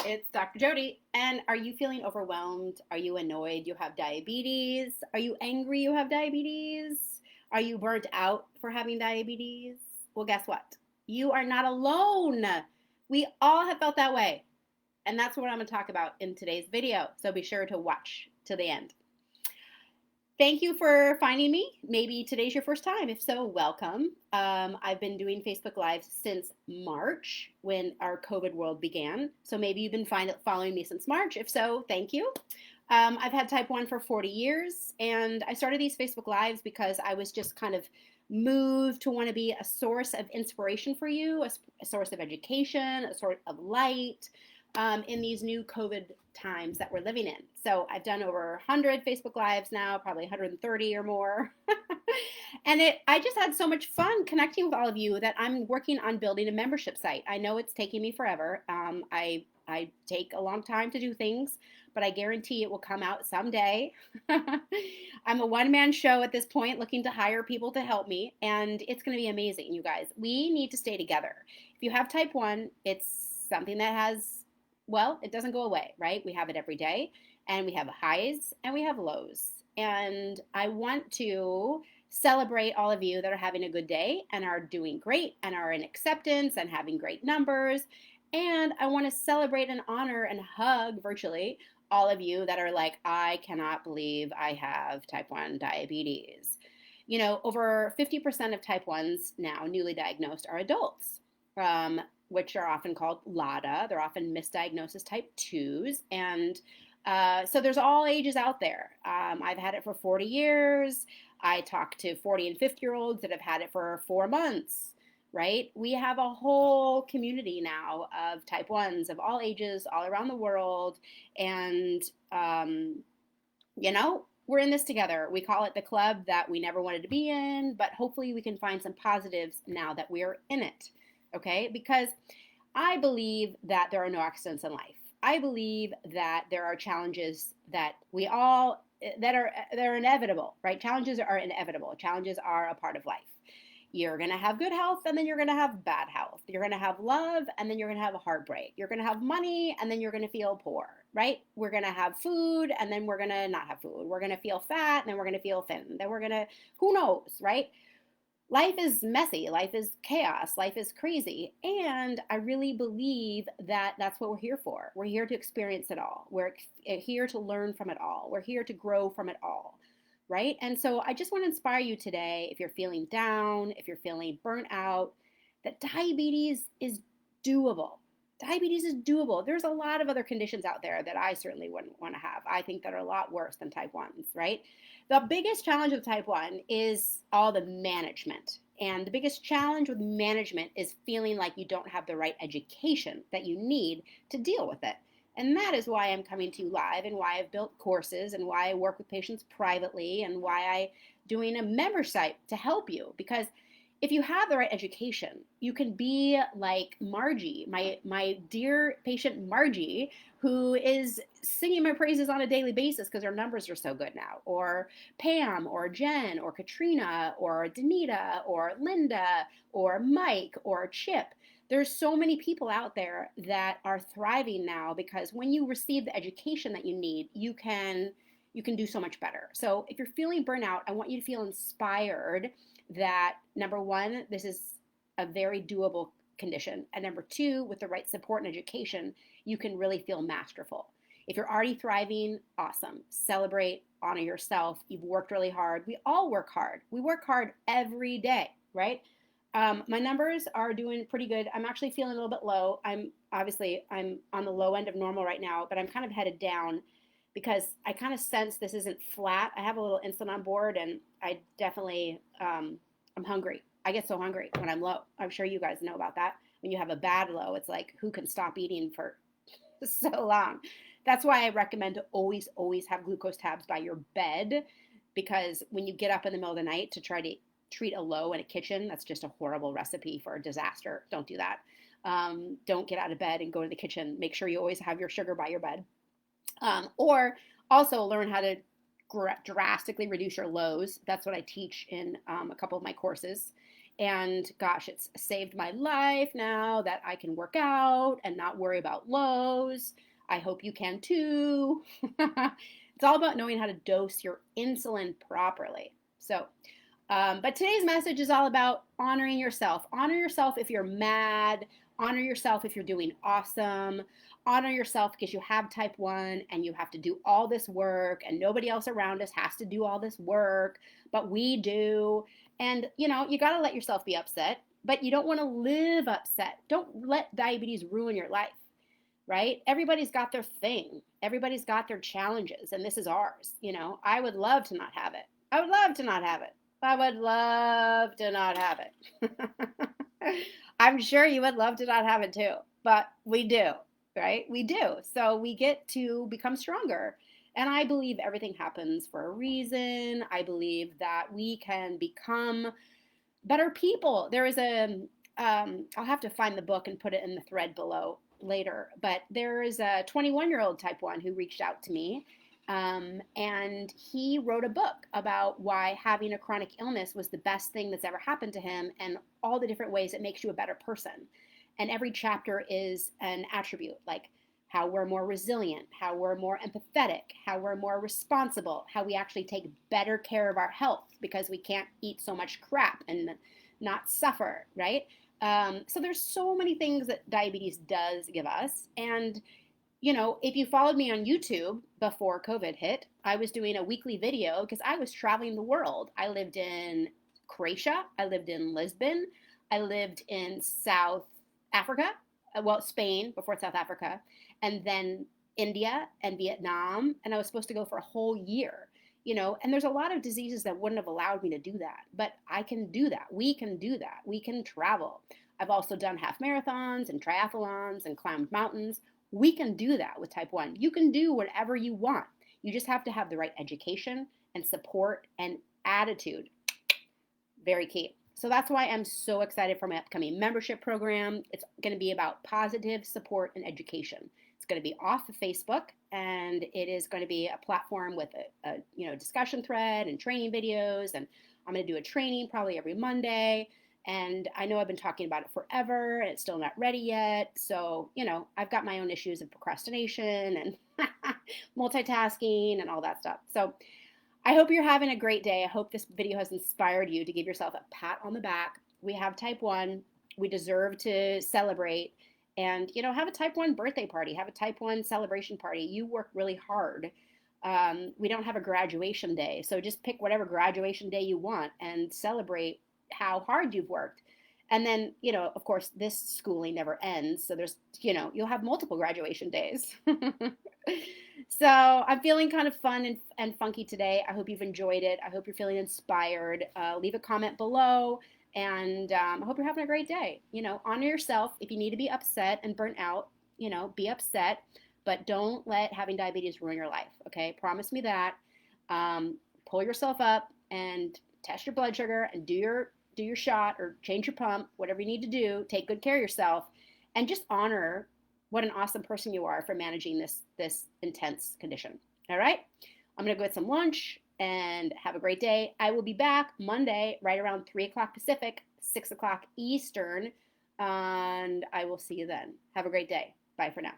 It's Dr. Jody. And are you feeling overwhelmed? Are you annoyed you have diabetes? Are you angry you have diabetes? Are you burnt out for having diabetes? Well, guess what? You are not alone. We all have felt that way. And that's what I'm going to talk about in today's video. So be sure to watch to the end. Thank you for finding me. Maybe today's your first time. If so, welcome. I've been doing Facebook Live since March when our COVID world began. So maybe you've been following me since March. If so, thank you. I've had type 1 for 40 years, and I started these Facebook Lives because I was just kind of moved to want to be a source of inspiration for you, a source of education, a sort of light in these new COVID times that we're living in. So I've done over 100 Facebook Lives now, probably 130 or more. And I just had so much fun connecting with all of you that I'm working on building a membership site. I know it's taking me forever. I take a long time to do things, but I guarantee it will come out someday. I'm a one-man show at this point, looking to hire people to help me, and it's going to be amazing, you guys. We need to stay together. If you have type 1, it's something that has, well, it doesn't go away, right? We have it every day, and we have highs and we have lows. And I want to celebrate all of you that are having a good day and are doing great and are in acceptance and having great numbers. And I want to celebrate and honor and hug virtually all of you that are like, I cannot believe I have type 1 diabetes. You know, over 50% of type 1s now, newly diagnosed, are adults. Which are often called LADA. They're often misdiagnosed as type 2s. And so there's all ages out there. I've had it for 40 years. I talk to 40 and 50-year-olds that have had it for 4 months, right? We have a whole community now of type 1s of all ages, all around the world. And, we're in this together. We call it the club that we never wanted to be in, but hopefully we can find some positives now that we're in it. Okay, because I believe that there are no accidents in life. I believe that there are challenges that they're inevitable, right? Challenges are inevitable. Challenges are a part of life. You're going to have good health, and then you're going to have bad health. You're going to have love, and then you're going to have a heartbreak. You're going to have money, and then you're going to feel poor, right? We're going to have food, and then we're going to not have food. We're going to feel fat, and then we're going to feel thin. Then we're going to, who knows, right? Life is messy, life is chaos, life is crazy, and I really believe that that's what we're here for. We're here to experience it all. We're here to learn from it all. We're here to grow from it all, right? And so I just want to inspire you today, if you're feeling down, if you're feeling burnt out, that diabetes is doable. Diabetes is doable. There's a lot of other conditions out there that I certainly wouldn't want to have. I think that are a lot worse than type 1s, right? The biggest challenge with type 1 is all the management. And the biggest challenge with management is feeling like you don't have the right education that you need to deal with it. And that is why I'm coming to you live, and why I've built courses, and why I work with patients privately, and why I'm doing a member site to help you. Because if you have the right education, you can be like Margie, my dear patient Margie, who is singing my praises on a daily basis because her numbers are so good now, or Pam, or Jen, or Katrina, or Danita, or Linda, or Mike, or Chip. There's so many people out there that are thriving now because when you receive the education that you need, you can do so much better. So if you're feeling burnout, I want you to feel inspired that, number one, this is a very doable condition. And number two, with the right support and education, you can really feel masterful. If you're already thriving, awesome. Celebrate, honor yourself. You've worked really hard. We all work hard. We work hard every day, right? My numbers are doing pretty good. I'm actually feeling a little bit low. I'm on the low end of normal right now, but I'm kind of headed down because I kind of sense this isn't flat. I have a little insulin on board, and I definitely, I'm hungry. I get so hungry when I'm low. I'm sure you guys know about that. When you have a bad low, it's like, who can stop eating for so long? That's why I recommend to always have glucose tabs by your bed, because when you get up in the middle of the night to try to treat a low in a kitchen, that's just a horrible recipe for a disaster. Don't do that. Don't get out of bed and go to the kitchen. Make sure you always have your sugar by your bed. Or also learn how to drastically reduce your lows. That's what I teach in a couple of my courses. And gosh, it's saved my life now that I can work out and not worry about lows. I hope you can too. It's all about knowing how to dose your insulin properly. But today's message is all about honoring yourself. Honor yourself if you're mad. Honor yourself if you're doing awesome. Honor yourself because you have type 1 and you have to do all this work, and nobody else around us has to do all this work, but we do. And, you got to let yourself be upset, but you don't want to live upset. Don't let diabetes ruin your life, right? Everybody's got their thing. Everybody's got their challenges, and this is ours. I would love to not have it. I would love to not have it. I would love to not have it. I'm sure you would love to not have it too, but we do, right? We do. So we get to become stronger. And I believe everything happens for a reason. I believe that we can become better people. There is I'll have to find the book and put it in the thread below later, but there is a 21-year-old type 1 who reached out to me. And he wrote a book about why having a chronic illness was the best thing that's ever happened to him, and all the different ways it makes you a better person. And every chapter is an attribute, like how we're more resilient, how we're more empathetic, how we're more responsible, how we actually take better care of our health because we can't eat so much crap and not suffer, right? So there's so many things that diabetes does give us. And if you followed me on YouTube before COVID hit, I was doing a weekly video because I was traveling the world. I lived in Croatia. I lived in Lisbon. I lived in South Africa, Spain before South Africa, and then India and Vietnam. And I was supposed to go for a whole year, and there's a lot of diseases that wouldn't have allowed me to do that. But I can do that. We can do that. We can travel. I've also done half marathons and triathlons and climbed mountains. We can do that with type 1. You can do whatever you want. You just have to have the right education and support and attitude. Very key. So that's why I'm so excited for my upcoming membership program. It's going to be about positive support and education. It's going to be off of Facebook, and it is going to be a platform with a discussion thread and training videos. And I'm going to do a training probably every Monday. And I know I've been talking about it forever and it's still not ready yet. So, I've got my own issues of procrastination and multitasking and all that stuff. So I hope you're having a great day. I hope this video has inspired you to give yourself a pat on the back. We have type 1. We deserve to celebrate. And, have a type 1 birthday party. Have a type 1 celebration party. You work really hard. We don't have a graduation day. So just pick whatever graduation day you want and celebrate how hard you've worked. And then, of course, this schooling never ends. So there's, you'll have multiple graduation days. So I'm feeling kind of fun and funky today. I hope you've enjoyed it. I hope you're feeling inspired. Leave a comment below. And I hope you're having a great day. Honor yourself. If you need to be upset and burnt out, be upset. But don't let having diabetes ruin your life. Okay? Promise me that. Pull yourself up and test your blood sugar and do your shot or change your pump, whatever you need to do. Take good care of yourself and just honor what an awesome person you are for managing this intense condition. All right? I'm going to go get some lunch and have a great day. I will be back Monday right around 3 o'clock Pacific, 6 o'clock Eastern, and I will see you then. Have a great day. Bye for now.